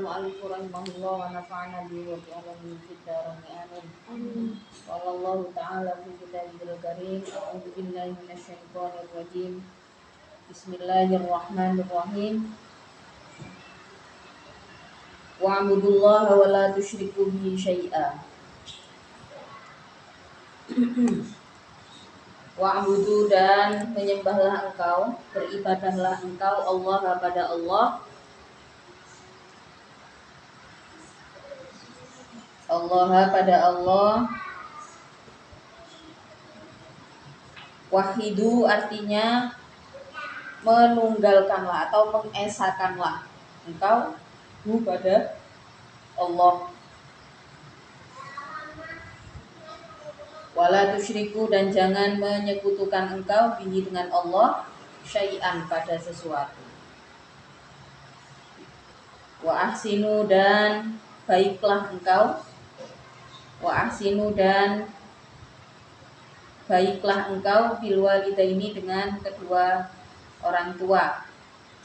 المؤلف رحمه الله ونفعنا به وبعلمه في الدارين آمين. قال الله تعالى في كتابه الكريم أعوذ بالله من الشيطان الرجيم بسم الله الرحمن الرحيم wa'budu Allah wa la tusyriku bihi syai'a. Wa'budu dan menyembahlah engkau, beribadahlah engkau Allah pada Allah. Pada Allah. Wahidu artinya menunggalkanlah atau mengesakanlah engkau pada Allah. Wala tusyriku dan jangan menyekutukan engkau bihi dengan Allah syai'an pada sesuatu. Wa ahsinu dan baiklah engkau. Wa ahsinu dan baiklah engkau bil walidaini dengan kedua orang tua.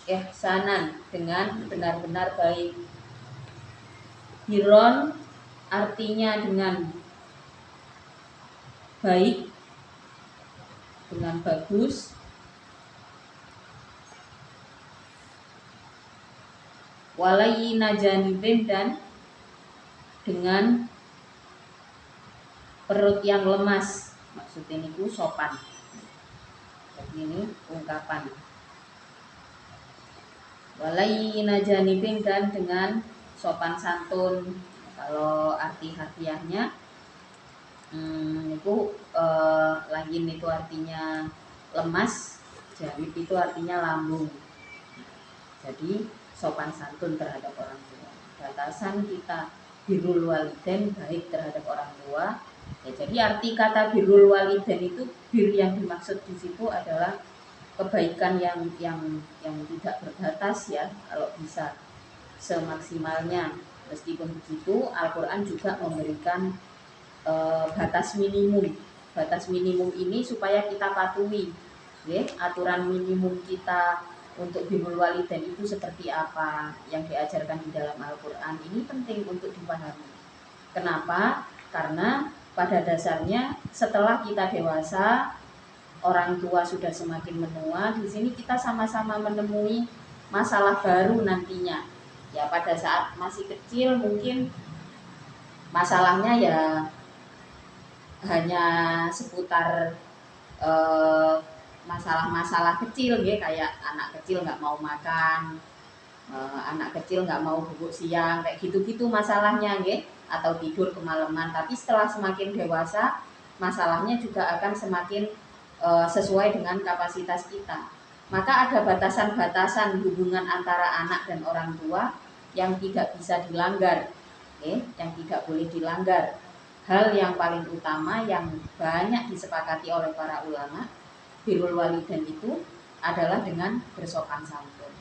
Ihsanan dengan benar-benar baik. Biron artinya dengan baik, dengan bagus. Walayina janibin dan dengan perut yang lemas. Maksudnya ini sopan. Jadi ini ungkapan. Walayina janibin dan dengan sopan santun. Kalau arti harfiahnya layin itu artinya lemas, janib itu artinya lambung. Jadi sopan santun terhadap orang tua. Batasan kita birrul walidain, baik terhadap orang tua. Ya, jadi arti kata birrul walidain itu, bir yang dimaksud di situ adalah kebaikan yang tidak berbatas ya, kalau bisa semaksimalnya. Meskipun begitu, Al-Qur'an juga memberikan batas minimum. Batas minimum ini supaya kita patuhi. Ya, aturan minimum kita untuk birrul walidain itu seperti apa yang diajarkan di dalam Al-Qur'an ini penting untuk dipahami. Kenapa? Karena pada dasarnya setelah kita dewasa, orang tua sudah semakin menua, di sini kita sama-sama menemui masalah baru nantinya. Ya, pada saat masih kecil mungkin masalahnya ya hanya seputar masalah-masalah kecil ya, kayak anak kecil nggak mau makan, anak kecil nggak mau bubuk siang, kayak gitu-gitu masalahnya ya, atau tidur kemalaman. Tapi setelah semakin dewasa, masalahnya juga akan semakin sesuai dengan kapasitas kita. Maka ada batasan-batasan hubungan antara anak dan orang tua yang tidak bisa dilanggar, yang tidak boleh dilanggar. Hal yang paling utama yang banyak disepakati oleh para ulama, birrul walidain itu adalah dengan bersopan santun.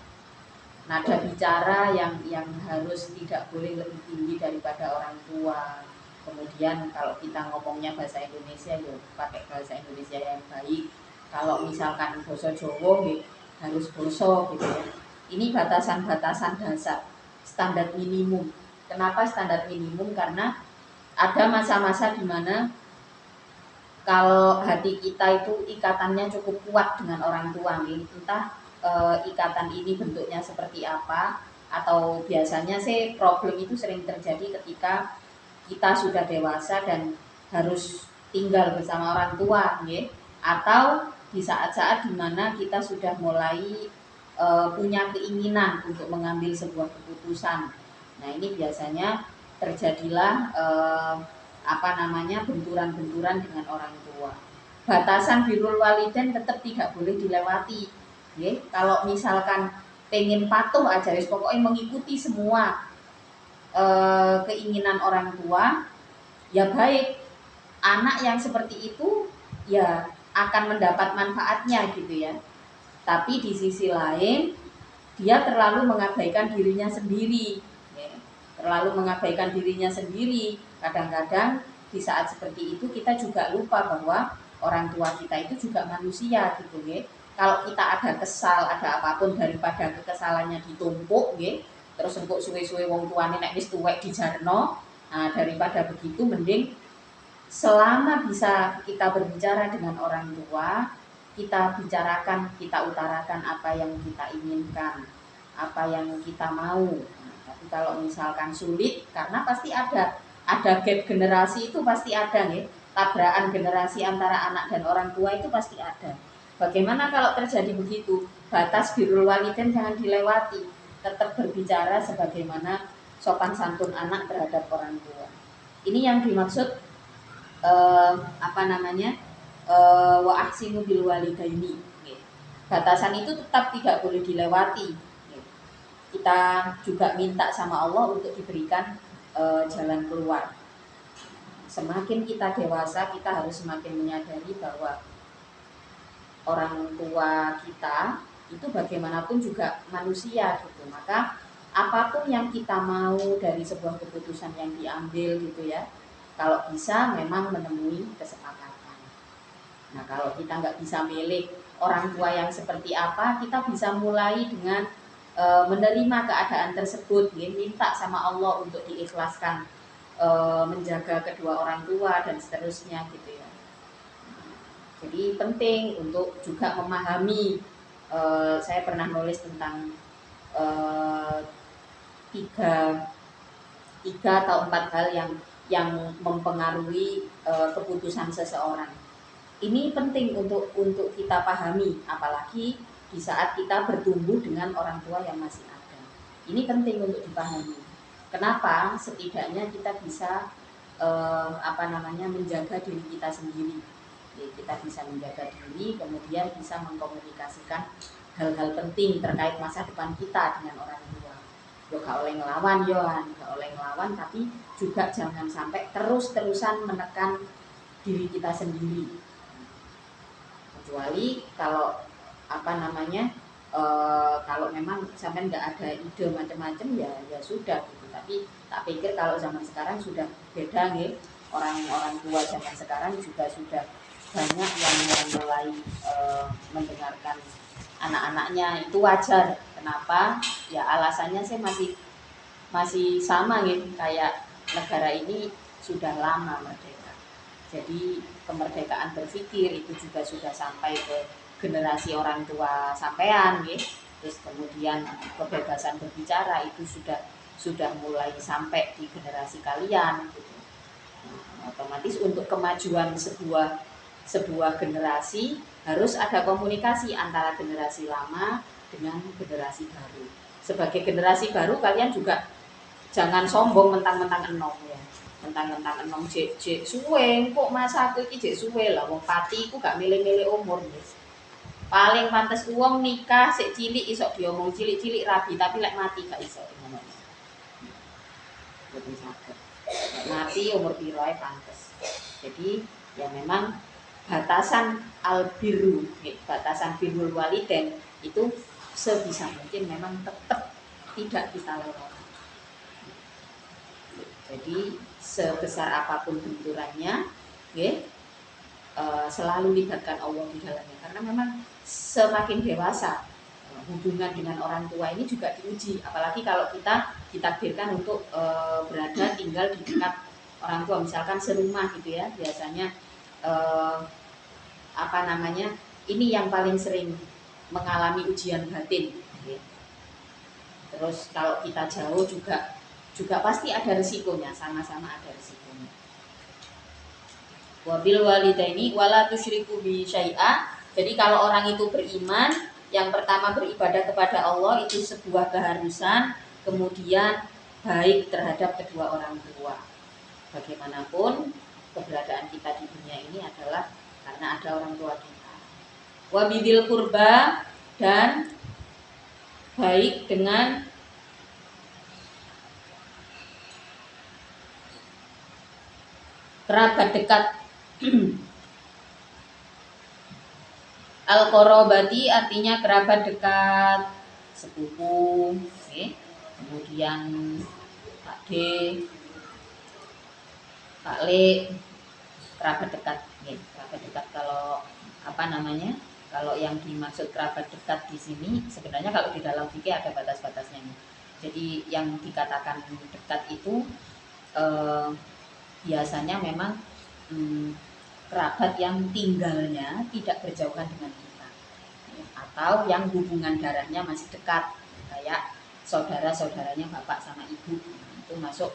Nada bicara yang harus tidak boleh lebih tinggi daripada orang tua. Kemudian kalau kita ngomongnya bahasa Indonesia ya pakai bahasa Indonesia yang baik. Kalau misalkan basa Jawa ya harus basa gitu ya. Ini batasan-batasan dasar, standar minimum. Kenapa standar minimum? Karena ada masa-masa di mana kalau hati kita itu ikatannya cukup kuat dengan orang tua, entah ikatan ini bentuknya seperti apa, atau biasanya sih problem itu sering terjadi ketika kita sudah dewasa dan harus tinggal bersama orang tua, atau di saat-saat dimana kita sudah mulai punya keinginan untuk mengambil sebuah keputusan. Nah, ini biasanya terjadilah benturan-benturan dengan orang tua. Batasan birrul walidain tetap tidak boleh dilewati. Kalau misalkan pengen patuh aja, pokoknya mengikuti semua keinginan orang tua, ya baik. Anak yang seperti itu ya akan mendapat manfaatnya gitu ya. Tapi di sisi lain dia terlalu mengabaikan dirinya sendiri. Terlalu mengabaikan dirinya sendiri. Kadang-kadang di saat seperti itu kita juga lupa bahwa orang tua kita itu juga manusia gitu. Kalau kita ada kesal, ada apapun, daripada kekesalannya ditumpuk, terus engko suwe-suwe wong tuane nek wis tuwek dijarno. Nah, daripada begitu mending selama bisa kita berbicara dengan orang tua, kita bicarakan, kita utarakan apa yang kita inginkan, apa yang kita mau. Nah, tapi kalau misalkan sulit, karena pasti ada gap generasi itu pasti ada nih, tabrakan generasi antara anak dan orang tua itu pasti ada. Bagaimana kalau terjadi begitu? Batas birrul walidain jangan dilewati, tetap berbicara sebagaimana sopan santun anak terhadap orang tua. Ini yang dimaksud wa ahsinu bil walidaini. Batasan itu tetap tidak boleh dilewati. Kita juga minta sama Allah untuk diberikan jalan keluar. Semakin kita dewasa, kita harus semakin menyadari bahwa orang tua kita itu bagaimanapun juga manusia gitu. Maka apapun yang kita mau dari sebuah keputusan yang diambil gitu ya, kalau bisa memang menemui kesepakatan. Nah, kalau kita nggak bisa milih orang tua yang seperti apa, kita bisa mulai dengan menerima keadaan tersebut, ya, minta sama Allah untuk diikhlaskan, menjaga kedua orang tua dan seterusnya gitu ya. Jadi penting untuk juga memahami. Saya pernah nulis tentang tiga atau 4 hal yang mempengaruhi keputusan seseorang. Ini penting untuk kita pahami, apalagi di saat kita bertumbuh dengan orang tua yang masih ada. Ini penting untuk dipahami. Kenapa? Setidaknya kita bisa menjaga diri kita sendiri. Jadi kita bisa menjaga diri, kemudian bisa mengkomunikasikan hal-hal penting terkait masa depan kita dengan orang tua. Yo gak oleh ngelawan, gak oleh ngelawan, tapi juga jangan sampai terus-terusan menekan diri kita sendiri. Kecuali kalau kalau memang sampai nggak ada ide macam-macam ya sudah gitu. Tapi tak pikir kalau zaman sekarang sudah beda nih, orang tua zaman sekarang juga sudah banyak yang mulai mendengarkan anak-anaknya. Itu wajar. Kenapa? Ya alasannya sih masih sama gitu, kayak negara ini sudah lama merdeka. Jadi kemerdekaan berpikir itu juga sudah sampai ke generasi orang tua sampean gitu. Terus kemudian kebebasan berbicara itu sudah mulai sampai di generasi kalian gitu. Nah, otomatis untuk kemajuan sebuah generasi harus ada komunikasi antara generasi lama dengan generasi baru. Sebagai generasi baru kalian juga jangan sombong mentang-mentang enom ya. Mentang-mentang enom jek suwe, kok masa aku iki jek suwe lah, wong pati ku gak milih-milih umur guys. Paling pantes uang nikah sik cilik iso diomong cilik-cilik rabi, tapi lek mati gak iso ngono. Boten saged. Mati umur piro ae pantes. Jadi ya memang batasan albirru, batasan birrul walidain itu sebisa mungkin memang tetap tidak kita lewati. Jadi sebesar apapun benturannya, selalu libatkan Allah di dalamnya. Karena memang semakin dewasa, hubungan dengan orang tua ini juga diuji. Apalagi kalau kita ditakdirkan untuk berada tinggal di dekat orang tua, misalkan serumah gitu ya. Biasanya ini yang paling sering mengalami ujian batin. Terus kalau kita jauh juga pasti ada resikonya, sama-sama ada resikonya. Wabil walidaini wala tusyriku bi syai'a. Jadi kalau orang itu beriman, yang pertama beribadah kepada Allah itu sebuah keharusan, kemudian baik terhadap kedua orang tua. Bagaimanapun keberadaan kita di dunia ini adalah karena ada orang tua kita. Wabidil kurba, dan baik dengan kerabat dekat. Al-qorobati artinya kerabat dekat, sepupu, kemudian Pak D, Pak Le, kerabat dekat. Kerabat dekat kalau kalau yang dimaksud kerabat dekat di sini sebenarnya kalau di dalam fikih ada batas-batasnya nih. Jadi yang dikatakan dekat itu biasanya memang kerabat yang tinggalnya tidak berjauhan dengan kita, atau yang hubungan darahnya masih dekat, kayak saudara-saudaranya bapak sama ibu, itu masuk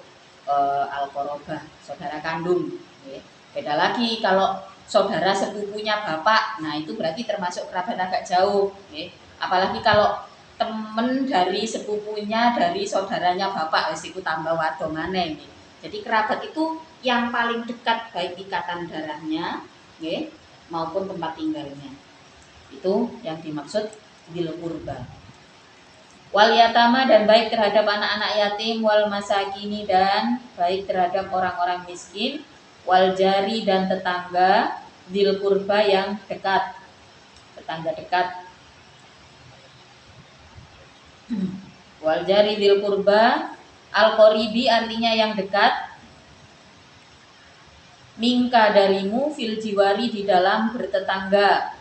al-qorobah, saudara kandung. Beda lagi kalau saudara sepupunya bapak, nah itu berarti termasuk kerabat agak jauh. Apalagi kalau temen dari sepupunya dari saudaranya bapak, itu tambah wado maneh. Jadi kerabat itu yang paling dekat, baik ikatan darahnya maupun tempat tinggalnya. Itu yang dimaksud bil qurba. Wal yatama, dan baik terhadap anak-anak yatim, wal masakini, dan baik terhadap orang-orang miskin, wal jari, dan tetangga, bil qurba, yang dekat, tetangga dekat. Wal jari bil qurba, al qoribi artinya yang dekat, mingka darimu, fil jiwari di dalam bertetangga,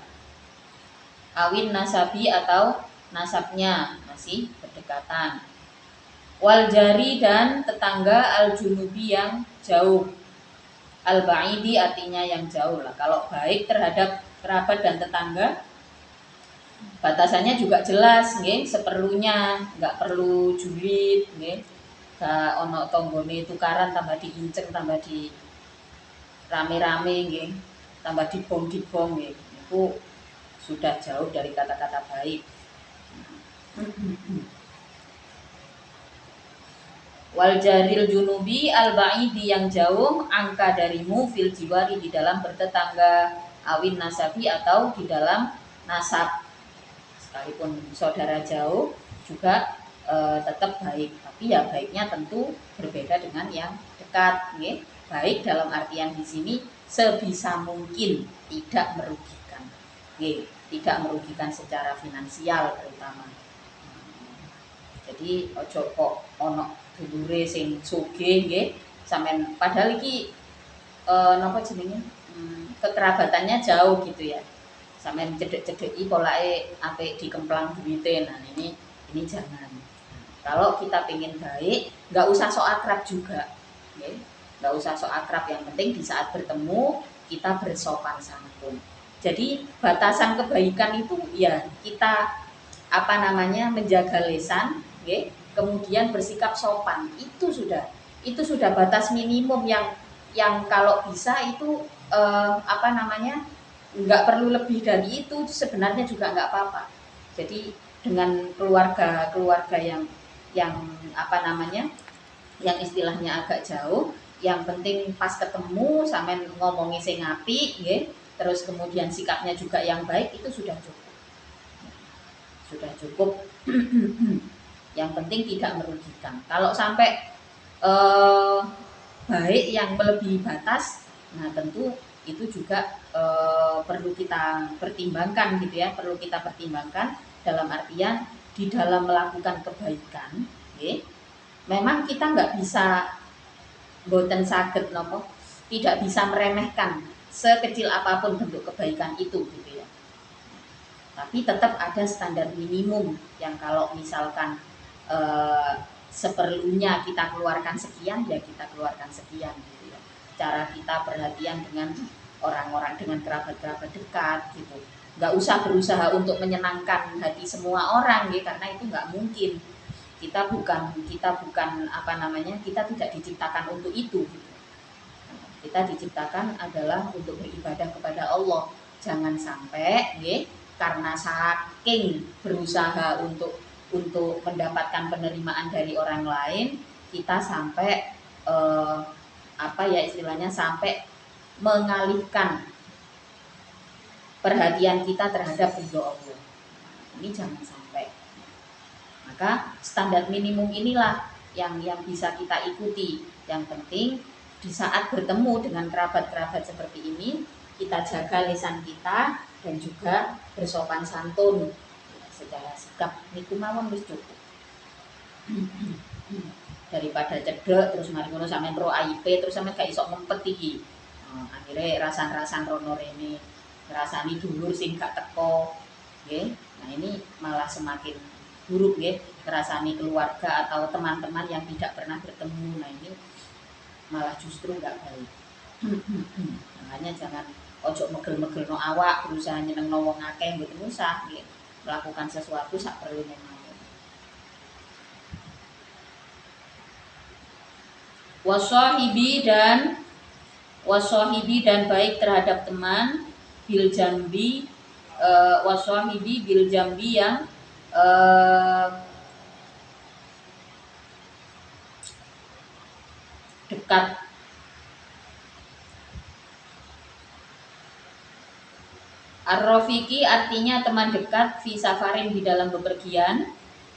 awin nasabi atau nasabnya masih berdekatan. Wal jari, dan tetangga, al junubi yang jauh, al ba'idi artinya yang jauh lah. Kalau baik terhadap kerabat dan tetangga, batasannya juga jelas, seperlunya, nggak perlu julid, gak ono tonggone tukaran tambah diinceng, tambah di rame-rame, tambah dibong, itu sudah jauh dari kata-kata baik. Wal jaril junubi al ba'idi yang jauh, angka darimu, fil jiwari di dalam bertetangga, awin nasabi atau di dalam nasab. Sekalipun saudara jauh juga tetap baik, tapi ya baiknya tentu berbeda dengan yang dekat. Baik dalam artian di sini sebisa mungkin tidak merugikan, tidak merugikan secara finansial terutama. Jadi ojo kok ono dulure sing sugih nggih, sampean padahal iki napa jenenge kekerabatannya jauh gitu ya. Sampean cedek-cedeki polake apik dikemplang duwite. Nah, ini jangan. Kalau kita pengen baik, nggak usah sok akrab juga. Nggak usah sok akrab, yang penting di saat bertemu kita bersopan santun. Jadi batasan kebaikan itu ya kita menjaga lisan, kemudian bersikap sopan, itu sudah batas minimum yang kalau bisa itu nggak perlu lebih dari itu, sebenarnya juga nggak apa-apa. Jadi dengan keluarga yang yang istilahnya agak jauh, yang penting pas ketemu sampean ngomongi sing apik, terus kemudian sikapnya juga yang baik, itu sudah cukup. Yang penting tidak merugikan. Kalau sampai baik yang melebihi batas, nah tentu itu juga perlu kita pertimbangkan gitu ya, perlu kita pertimbangkan dalam artian di dalam melakukan kebaikan, memang kita nggak bisa boten saged nopo, tidak bisa meremehkan sekecil apapun bentuk kebaikan itu gitu ya. Tapi tetap ada standar minimum yang kalau misalkan seperlunya kita keluarkan sekian, ya kita keluarkan sekian gitu ya. Cara kita perhatian dengan orang-orang, dengan kerabat-kerabat dekat gitu. Nggak usah berusaha untuk menyenangkan hati semua orang, karena itu nggak mungkin. Kita bukan kita tidak diciptakan untuk itu. Gitu. Kita diciptakan adalah untuk beribadah kepada Allah. Jangan sampai, karena saking berusaha untuk mendapatkan penerimaan dari orang lain, kita sampai sampai mengalihkan perhatian kita terhadap ridho Allah. Ini jangan sampai. Maka standar minimum inilah yang bisa kita ikuti. Yang penting di saat bertemu dengan kerabat-kerabat seperti ini, kita jaga lisan kita dan juga bersopan santun secara sikap. Niku mawon wis cukup. Daripada cedek terus mari ngono sampean ro aipe terus sampean gak iso ngempet iki. Akhirnya rasan-rasan rono rene, ngrasani dulur sing gak teko, nggih. Nah, ini malah semakin buruk ya, ngerasani keluarga atau teman-teman yang tidak pernah bertemu. Nah ini malah justru nggak baik. Makanya jangan ojo megel-megel no awak, berusaha nyeneng no wong akeh gitu, usah ya. Melakukan sesuatu sak perlu memang. Wasohibi dan baik terhadap teman bil jambi, wasohibi bil jambi yang dekat. Ar-Rafiqi artinya teman dekat, fi safarin di dalam bepergian,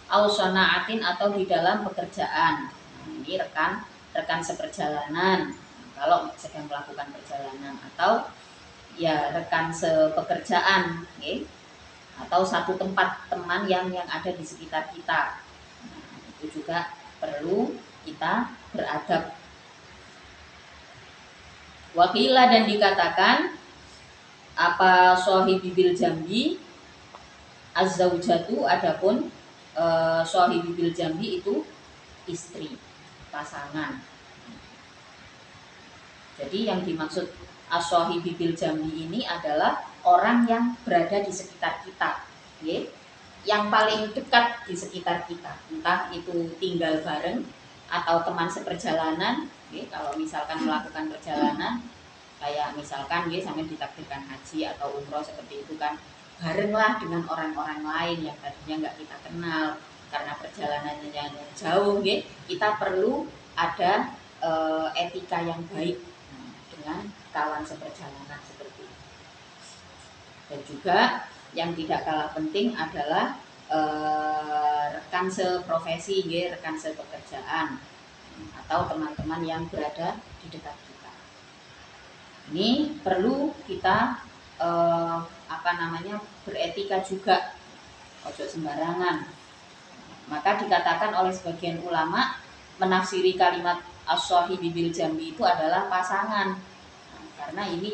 au sanaatin atau di dalam pekerjaan. Nah, ini rekan seperjalanan kalau sedang melakukan perjalanan, atau ya rekan sepekerjaan, okay? Atau satu tempat teman yang ada di sekitar kita. Nah, itu juga perlu kita beradab. Wakila dan dikatakan apa sohibi bil jambi az-zaujatu, adapun sohibi bil jambi itu istri, pasangan. Jadi yang dimaksud as-sohibi bil jambi ini adalah orang yang berada di sekitar kita, ya? Yang paling dekat di sekitar kita, entah itu tinggal bareng atau teman seperjalanan, ya? Kalau misalkan melakukan perjalanan kayak misalkan ya sampai ditakdirkan haji atau umroh seperti itu kan, barenglah dengan orang-orang lain yang tadinya nggak kita kenal karena perjalanannya yang jauh ya, kita perlu ada etika yang baik dengan kawan seperjalanan seperti itu. Dan juga yang tidak kalah penting adalah rekan seprofesi ya, rekan sepekerjaan atau teman-teman yang berada di dekat kita. Ini perlu kita beretika juga, ojo sembarangan. Maka dikatakan oleh sebagian ulama menafsiri kalimat as-sohibi bil jambi itu adalah pasangan. Nah, karena ini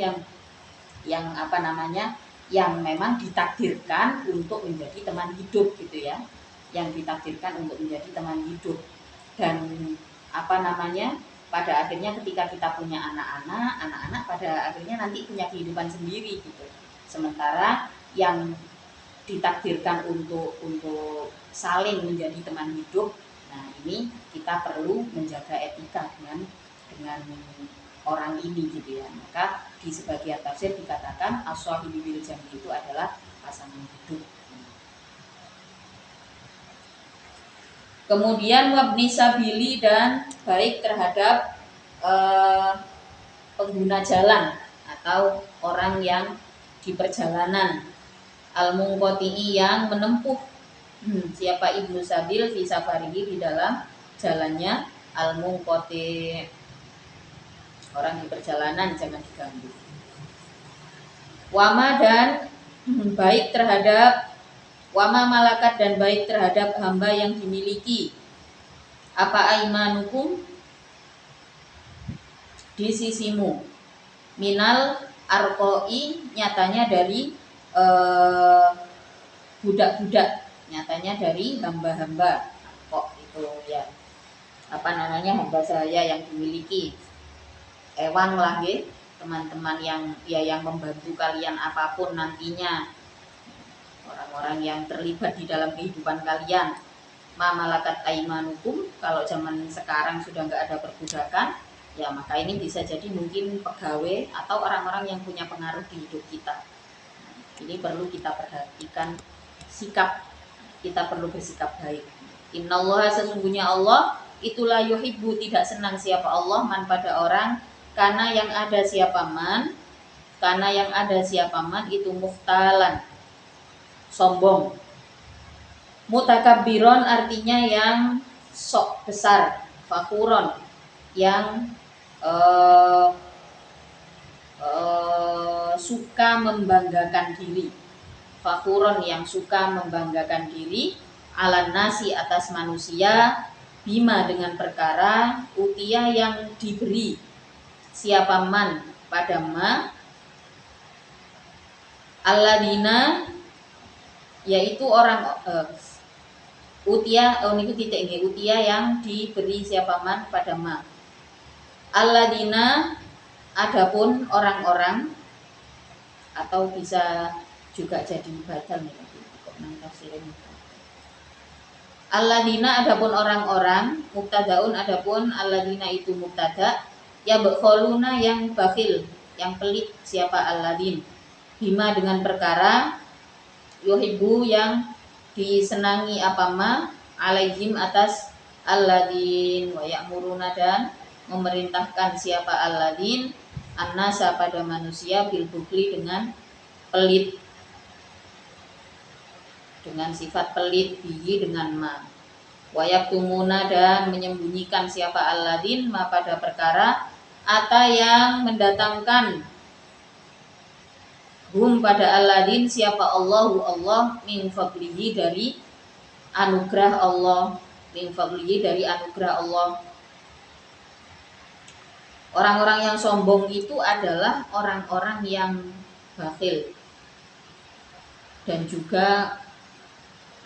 yang memang ditakdirkan untuk menjadi teman hidup gitu ya. Yang ditakdirkan untuk menjadi teman hidup. Dan pada akhirnya ketika kita punya anak-anak pada akhirnya nanti punya kehidupan sendiri gitu. Sementara yang ditakdirkan untuk saling menjadi teman hidup, nah ini kita perlu menjaga etika dengan orang ini gitu ya. Maka di sebagian tafsir dikatakan as-sohibi bil jambi itu adalah pasangan hidup. Kemudian wabni sabili dan baik terhadap pengguna jalan atau orang yang di perjalanan, al-munqati'i yang menempuh. Siapa ibnu sabil fi safarihi di dalam jalannya, al-munqati orang di perjalanan jangan diganggu. Wama dan baik terhadap wama malakat dan baik terhadap hamba yang dimiliki. Apa aimanukum di sisimu, minal arqoi nyatanya dari budak-budak, nyatanya dari hamba-hamba. Kok itu ya hamba saya yang dimiliki, ewang lah ya, teman-teman yang membantu kalian apapun nantinya, orang-orang yang terlibat di dalam kehidupan kalian. Ma malakat aimanukum, kalau zaman sekarang sudah nggak ada perbudakan, ya maka ini bisa jadi mungkin pegawai atau orang-orang yang punya pengaruh di hidup kita. Ini perlu kita perhatikan sikap, kita perlu bersikap baik. Innallaha, sesungguhnya Allah, itulah yuhibbu, tidak senang siapa Allah, man pada orang, karena yang ada siapa man itu muhtalan, sombong. Mutakabbiron artinya yang sok besar, fakuron yang suka membanggakan diri, fakuron yang suka membanggakan diri, alan nasi atas manusia, bima dengan perkara, utia yang diberi siapa man pada ma, alladzina yaitu orang Utia, niku titik nggih, utia yang diberi siapa man pada ma. Alladzina adapun orang-orang, atau bisa juga jadi badal nih kok nang tafsirin. Alladzina adapun orang-orang, mubtadaun adapun alladzina itu mubtada, ya bakholuna yang bakhil, yang pelit siapa alladzin. Bima dengan perkara, yuhibbu yang disenangi apa ma, alaihim atas alladzin, wa ya'muruna dan memerintahkan siapa alladzin, annasa pada manusia bil bukli dengan pelit, dengan sifat pelit, bihi dengan ma. Wayak tumuna dan menyembunyikan siapa alladzin ma pada perkara ata yang mendatangkan hum pada alladzin siapa Allahu Allah min fadlihi dari anugerah Allah, min fadlihi dari anugerah Allah. Orang-orang yang sombong itu adalah orang-orang yang bakhil dan juga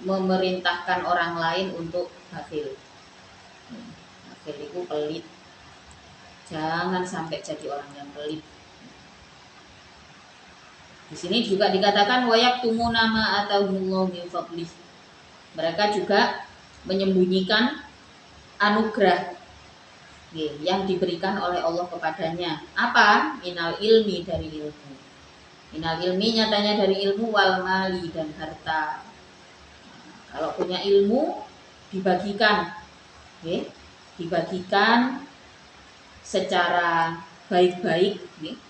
memerintahkan orang lain untuk bakhil. Bakhil itu pelit. Jangan sampai jadi orang yang pelit. Di sini juga dikatakan wayak tumu nama atau min fadlih. Mereka juga menyembunyikan anugerah yang diberikan oleh Allah kepadanya. Apa? Minal ilmi, dari ilmu. Minal ilmi nyatanya dari ilmu, wal mali dan harta. Kalau punya ilmu dibagikan, dibagikan secara baik-baik.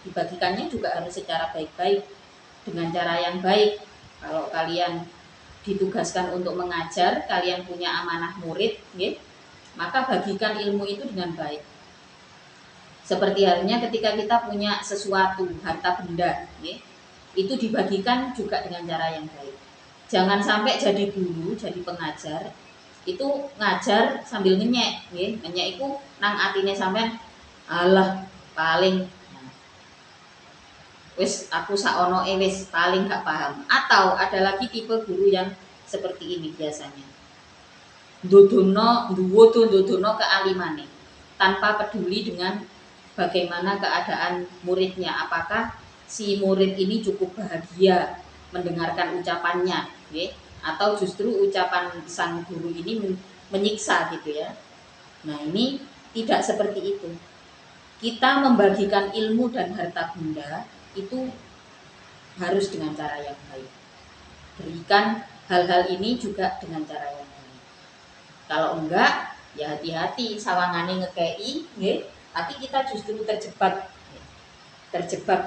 Dibagikannya juga harus secara baik-baik, dengan cara yang baik. Kalau kalian ditugaskan untuk mengajar, kalian punya amanah murid, maka bagikan ilmu itu dengan baik. Seperti halnya ketika kita punya sesuatu, harta benda, itu dibagikan juga dengan cara yang baik. Jangan sampai jadi guru, jadi pengajar, itu ngajar sambil ngenyek, ngenyek itu nang atine sampean, alah paling wis aku saonoe wis paling gak paham. Atau ada lagi tipe guru yang seperti ini biasanya. Ndudono kealimane tanpa peduli dengan bagaimana keadaan muridnya, apakah si murid ini cukup bahagia mendengarkan ucapannya, atau justru ucapan sang guru ini menyiksa gitu ya. Nah, ini tidak seperti itu. Kita membagikan ilmu dan harta benda itu harus dengan cara yang baik. Berikan hal-hal ini juga dengan cara yang baik. Kalau enggak, ya hati-hati sawangane ngekei, tapi kita justru terjebak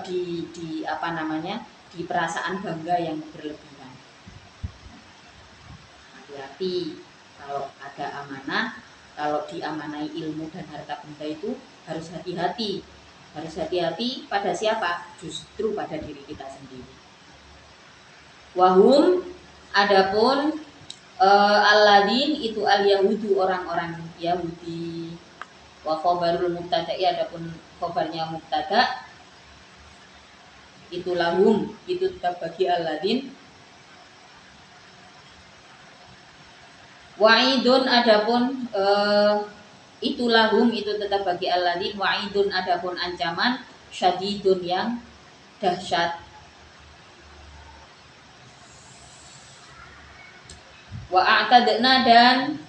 di apa namanya, di perasaan bangga yang berlebihan. Hati-hati kalau ada amanah, kalau diamanai ilmu dan harta benda itu harus hati-hati. Harus hati-hati pada siapa? Justru pada diri kita sendiri. Wahum adapun alladzin itu al-yahudu, orang-orang Yahudi. Wa khabarul mubtada'i adapun khabarnya mubtada itu lahum, itu tetap bagi alladzin. Wa'idun adapun itu lahum, itu tetap bagi alladzin. Wa'idun adapun ancaman syadidun yang dahsyat. Wa a'tadna dan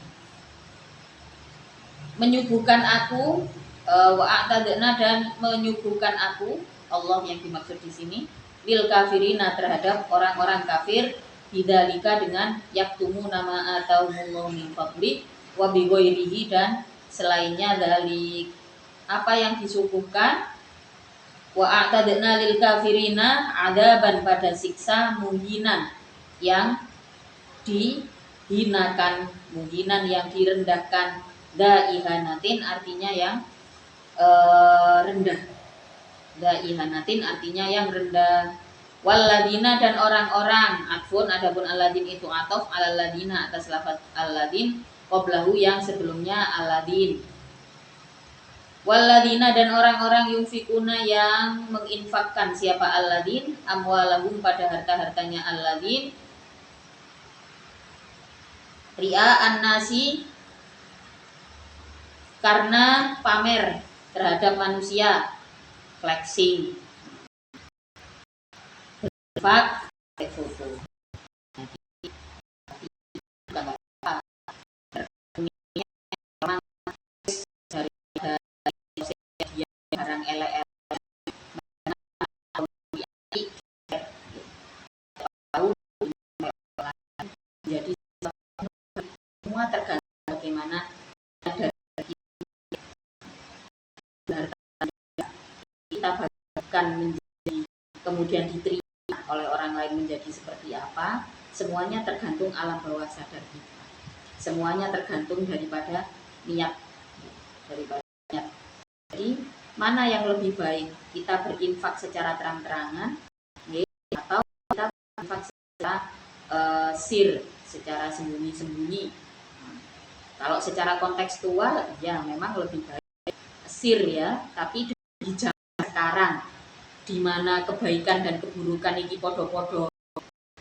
menyuguhkan aku, wa a'tadna dan menyuguhkan aku, Allah yang dimaksud di sini, lil kafirina terhadap orang-orang kafir, bidzalika dengan yaktumu nama ataumullahu min fadli wa bi ghairihi dan selainnya dari apa yang disuguhkan. Wa a'tadna lil kafirina adaban pada siksa muhinan yang dihinakan, muhinan yang direndahkan, daihanatin artinya yang rendah, daihanatin artinya yang rendah. Walladina dan orang-orang, atfun adapun alladzin itu atof alalladina atas lafaz alladzin qablahu yang sebelumnya alladzin. Walladina dan orang-orang yunfikuna yang menginfakkan siapa alladzin amwalahum pada harta-hartanya alladzin Ria'an nasi karena pamer terhadap manusia, flexing, fak, foto. Dari barang elek jadi semua tergantung bagaimana kita bagikan menjadi kemudian diterima oleh orang lain menjadi seperti apa, semuanya tergantung alam bawah sadar kita. Semuanya tergantung daripada niat. Jadi mana yang lebih baik, kita berinfak secara terang-terangan atau kita berinfak secara sir, secara sembunyi-sembunyi. Kalau secara kontekstual ya memang lebih baik sir ya, tapi di zaman sekarang di mana kebaikan dan keburukan ini podo-podo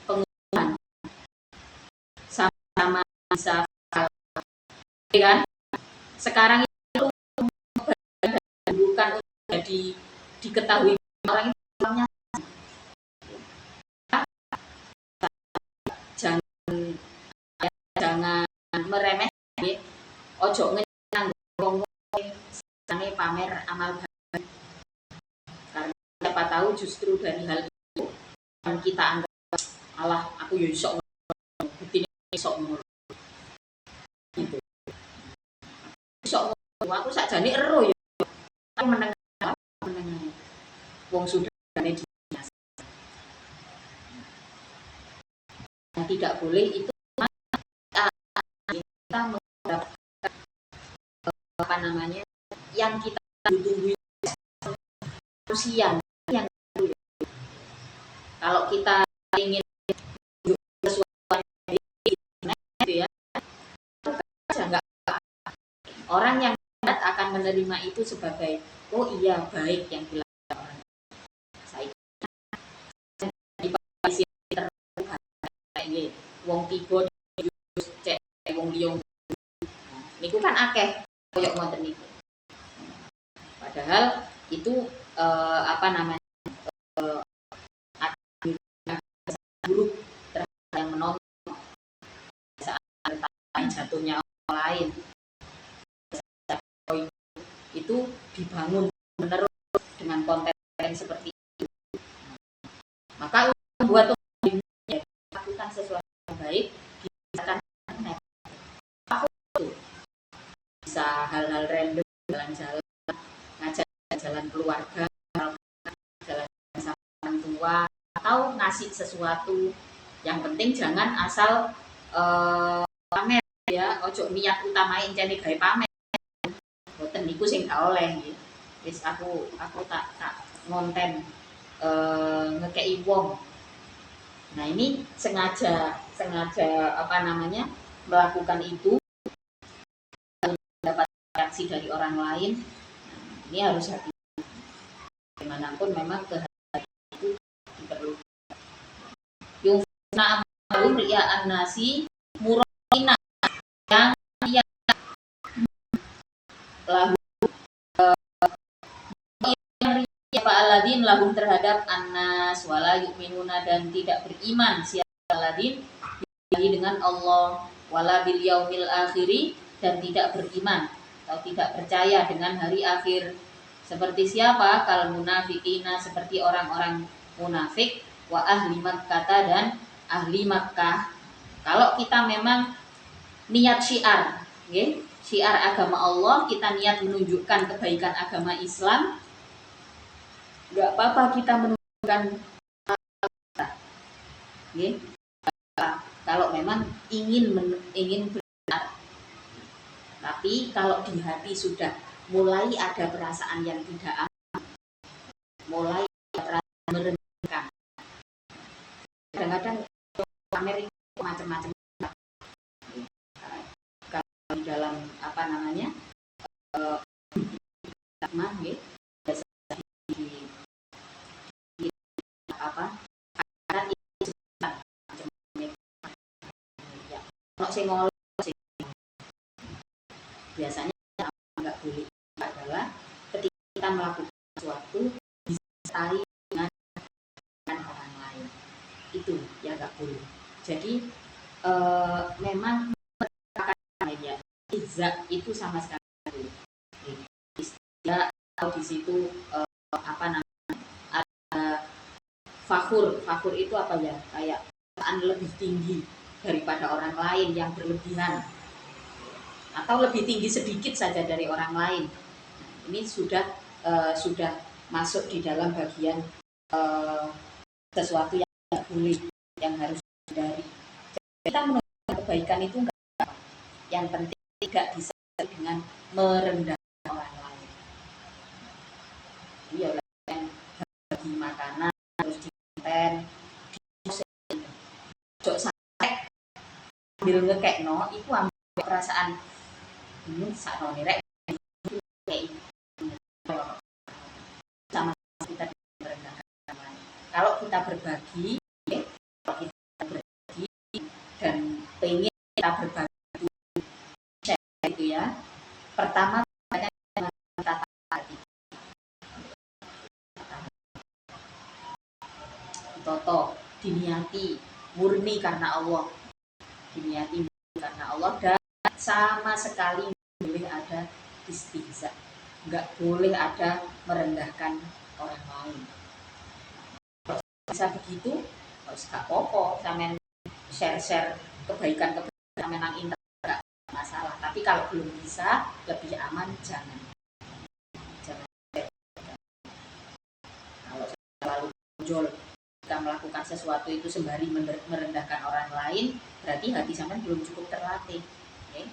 pengumuman sama bisa kan sekarang itu bukan jadi diketahui orang itu jangan meremeh ojo ngenang ngomong pamer amal baik, karena siapa tahu justru dari hal itu yang kita anggap Allah aku ya iso bukti iso ngono gitu iso ngono aku sakjane ero ya meneng wong sudah tidak boleh itu kita mendapatkan apa namanya yang kita tunggu manusia yang kalau kita ingin sesuatu gitu ya enggak orang yang akan menerima itu sebagai oh iya baik yang dilakukan orang saya di wong tiba cek wong liya niku kan akeh koyo ngoten niku. Padahal itu apa namanya buruk terhadap yang menonton saat jatuhnya orang lain itu dibangun menerus dengan konten seperti itu. Maka membuat lakukan sesuatu yang baik bisa hal-hal random jalan-jalan ngajak jalan keluarga jalan sama orang tua atau ngasih sesuatu yang penting jangan asal pamer ya ojo niat utamain jadi gawe pamer boten niku sing gak oleh nggih wis aku tak ngonten ngekei wong. Nah ini sengaja apa namanya melakukan itu mendapat reaksi dari orang lain. Nah, ini harus hati. Bagaimanapun memang kehadiran itu diperlukan. Yung na'amalu ria'an nasi murina yang dia lahu aladin lahum terhadap annas wala yu'minuna dan tidak beriman siapa aladin dengan Allah wala bil yaumil akhiri dan tidak beriman atau tidak percaya dengan hari akhir seperti siapa kal munafikina seperti orang-orang munafik wa ahli Makkah dan ahli Makkah. Kalau kita memang niat syiar okay? Syiar agama Allah kita niat menunjukkan kebaikan agama Islam nggak apa-apa kita menunjukkan okay? Kalau memang ingin benar. Tapi kalau di hati sudah mulai ada perasaan yang tidak aman, mulai perasaan merendahkan. Kadang-kadang Amerika macam-macam. Kalau di dalam apa namanya apa sing Biasanya nggak boleh adalah ketika kita melakukan sesuatu disertai dengan orang lain, itu ya nggak boleh. Jadi memang ya izah itu sama sekali tidak, atau di situ apa namanya, ada fakhur itu apa ya, kayak lebih tinggi daripada orang lain yang berlebihan, atau lebih tinggi sedikit saja dari orang lain. Ini sudah masuk di dalam bagian sesuatu yang tidak boleh, yang harus dihindari. Kita menunjukkan kebaikan itu enggak apa, yang penting tidak disertai dengan merendahkan orang lain. Iya, yang bagi makanan harus dikonten, jok sampai ambil ngekekno, itu ambil perasaan ini sakno rek sama kita merendahkan orang lain. Kalau kita berbagi, dan pengen kita berbagi itu ya, pertama dengan tata hati, toto diniati murni karena Allah, diniati murni karena Allah, dan sama sekali nggak boleh ada istihza, nggak boleh ada merendahkan orang lain. Bisa begitu, harus gak popo, sampean share kebaikan sama nang internet nggak masalah. Tapi kalau belum bisa, lebih aman jangan. Kalau selalu muncul kita melakukan sesuatu itu sembari merendahkan orang lain, berarti hati sampean belum cukup terlatih. Okay?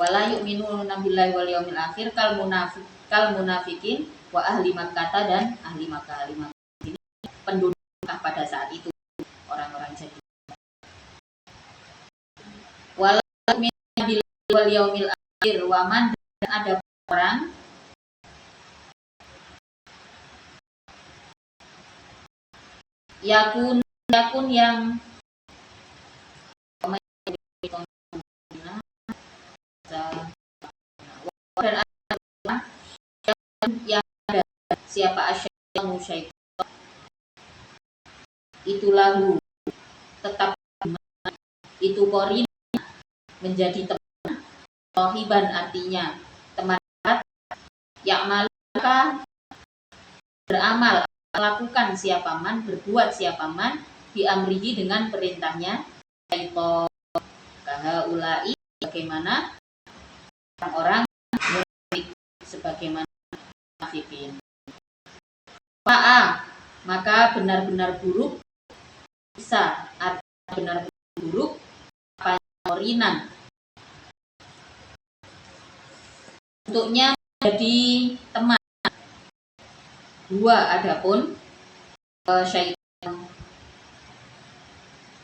Wala yu'minuna billahi wal yaumil akhir kal munafikin wa ahli Makkah, dan ahli Makkah. Ini penduduk pada saat itu, orang-orang jadi. Wala yu'minuna billahi wal yaumil akhir wa man, dan ada orang yakun yang dan ada yang ada siapa asyaitan syaitan itulah tetap itu korin menjadi teman, rohiban artinya teman yang maluka beramal, melakukan siapa man, berbuat siapa man diamrihi dengan perintahnya syaitan kahaulai, bagaimana orang-orang sebagaimana munafikin. Fa'a, maka benar-benar buruk, bisa artinya benar-benar buruk korinan, untuknya menjadi teman. Dua, adapun syaitan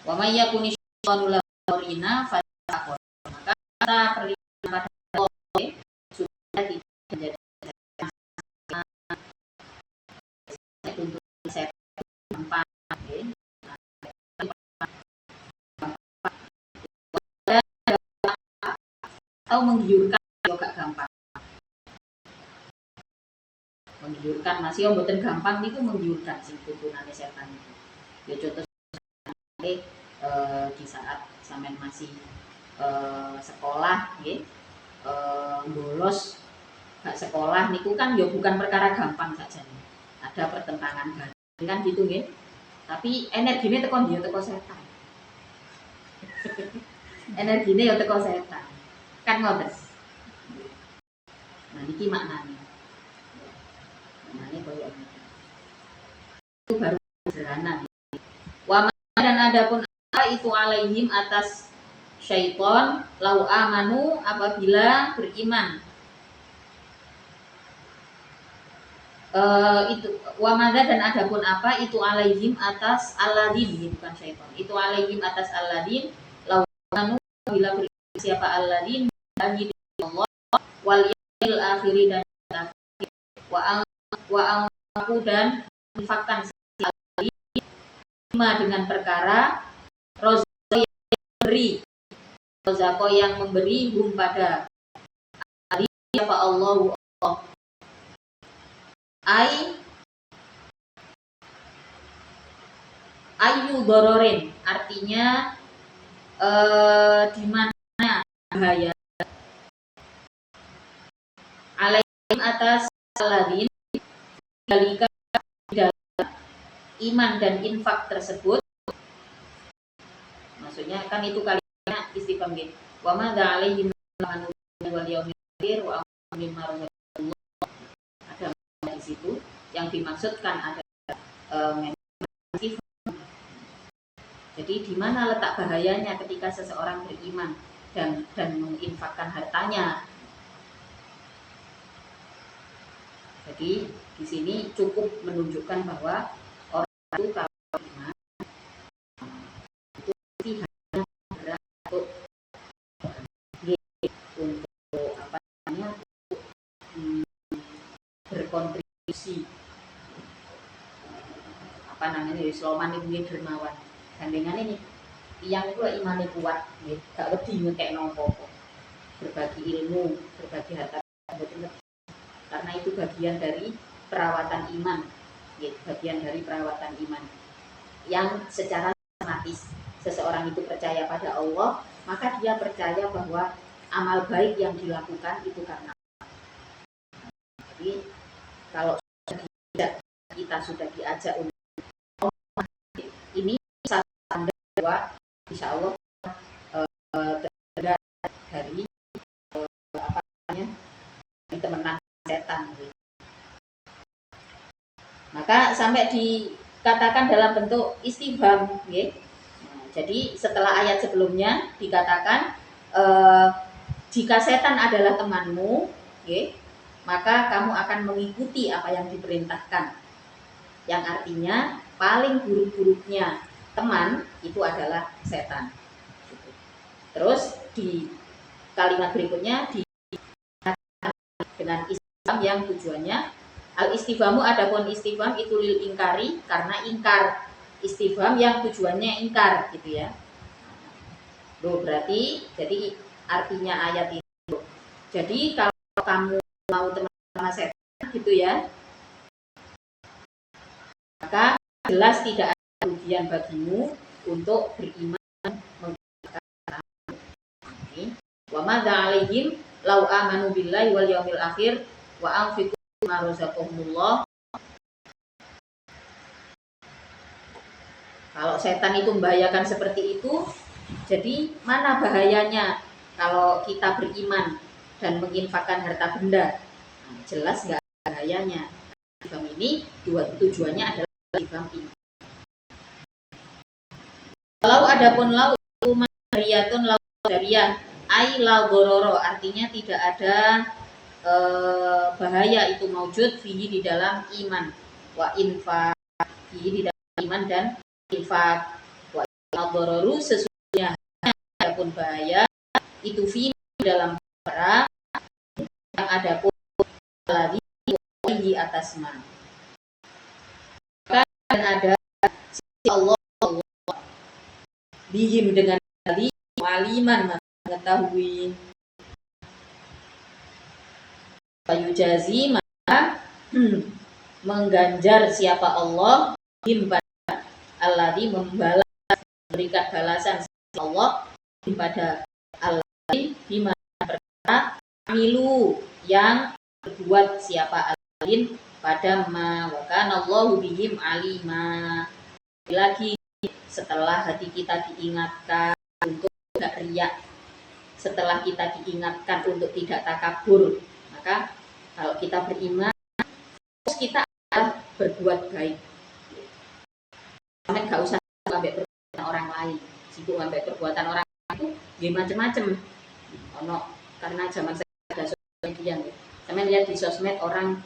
wa may yakuni syaitanu lahu qarina fataqwa, maka kita perlihatkan pada Allah sudah tidak menjadi untuk setan gampang, atau menggiurkan juga gampang. Menggiurkan masih mboten gampang niku, menggiurkan sing tutunane setan itu. Ya contoh di saat sampean masih sekolah nggih, bolos gak sekolah niku kan ya bukan perkara gampang saja nih. Ada pertentangan batin kan gitu nggih. Tapi energine teko dia teko setan. Energine ya teko setan. Kan ngoten. Nah niki maknane. Maknane koyo ngene. Itu baru sederhana. Wa dan adapun apa itu alaihim atas syaiton lau amanu apabila beriman. Itu wamada dan adapun apa itu alaihim atas aladin, ini bukan syaitan, itu alaihim atas aladin lau amanu bila beriman siapa aladin bagi Allah wal yaumil akhir dan wa aku dan infakkan dengan perkara rozako yang memberi hum pada siapa Allah ayu dororin, artinya di mana bahaya alaihim atas aladin dalika iman dan infak tersebut. Maksudnya kan itu kalimatnya istifham gitu. Wa ma alaihim wal yaumil akhir wa mimma razaqahum. Ada di situ yang dimaksudkan ada jadi di mana letak bahayanya ketika seseorang beriman dan menginfakkan hartanya. Jadi di sini cukup menunjukkan bahwa orang itu kalau beriman itu hanya berat untuk apa namanya berkontribusi apa namanya Sloman itu dermawan. Gandengan ini yang itu imannya kuat, gak wedi ngekek nopo, berbagi ilmu, berbagi harta, karena itu bagian dari perawatan iman, bagian dari perawatan iman. Yang secara sistematis seseorang itu percaya pada Allah, maka dia percaya bahwa amal baik yang dilakukan itu karena Allah. Jadi kalau kita sudah diajak untuk ini tanda bahwa insya Allah terhindar dari apa namanya temenan setan. Maka sampai dikatakan dalam bentuk istifham, ya. Nah, jadi setelah ayat sebelumnya dikatakan jika setan adalah temanmu, ya, maka kamu akan mengikuti apa yang diperintahkan. Yang artinya paling buruk-buruknya teman itu adalah setan. Terus di kalimat berikutnya dengan istifham yang tujuannya al-istifhamu, adapun istifham itu lil ingkari, karena ingkar, istifham yang tujuannya ingkar gitu ya. Loh, berarti jadi artinya ayat itu. Jadi kalau kamu mau teman sama setan gitu ya, maka jelas tidak ada kerugian bagimu untuk beriman menggunakan ini. Wa madza alaihim lau amanu billahi wal yaumil akhir wa anfiqu mimma razaqahumullah. Kalau setan itu membahayakan seperti itu, jadi mana bahayanya kalau kita beriman dan menginfakkan harta benda? Nah, jelas nggak bahayanya. Istifham ini tujuannya adalah istifham ini. Kalau adapun lau mariyatun lau dariyah ai lau gororo, artinya tidak ada bahaya itu maujud fihi di dalam iman wa infak, fihi di dalam iman dan infak. Wa al-dororu sesungguhnya adapun bahaya itu fihi dalam perkara yang ada pun lagi di atasnya. Dan ada si Allah bihim dengan kali waliman mengetahui Jazi, maka mengganjar siapa Allah bihim pada alladhi, membalas, memberikan balasan Allah pada alladhi bima perkara milu yang berbuat siapa alladhin pada ma wa kana Allahu bihim alima. Lagi setelah hati kita diingatkan untuk tidak riak, setelah kita diingatkan untuk tidak takabur, maka kalau kita beriman, terus kita akan berbuat baik. Nggak usah sampai perbuatan orang lain, sibuk sampai perbuatan orang lain itu macam-macam. Ono karena zaman saya ada sosial media, saya lihat di sosmed orang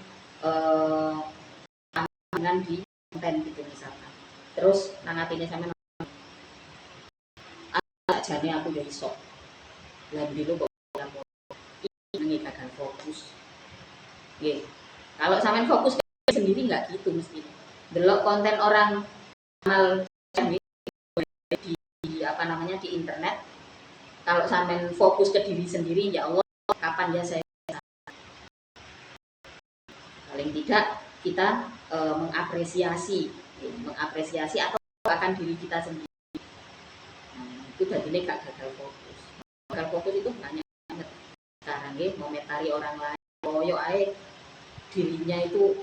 dengan di konten gitu misalkan. Terus nangatinnya sama jane aku jadi sok. Lah dulu kok ini gagal fokus. Nggih. Kalau sampean fokus sendiri nggak gitu mesti. Delok konten orang amal di apa namanya di internet. Kalau sampai fokus ke diri sendiri, ya Allah, kapan ya saya paling tidak kita mengapresiasi atau akan diri kita sendiri. Itu jadi gak gagal fokus. Gagal fokus itu banyak banget. Sekarang momentari orang lain, koyo ae dirinya itu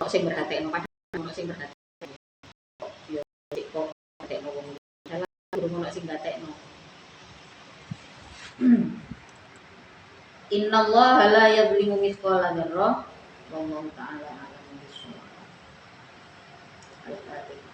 kok sing berhatekno padahal ono sing berhatekno. Yo kok berhatekno wong dalam durung ono sing gatekno. Innallaha la yadhlimu mithqala dzarrah wallahu ta'ala a'lamu bissawab. Al-Fatihah.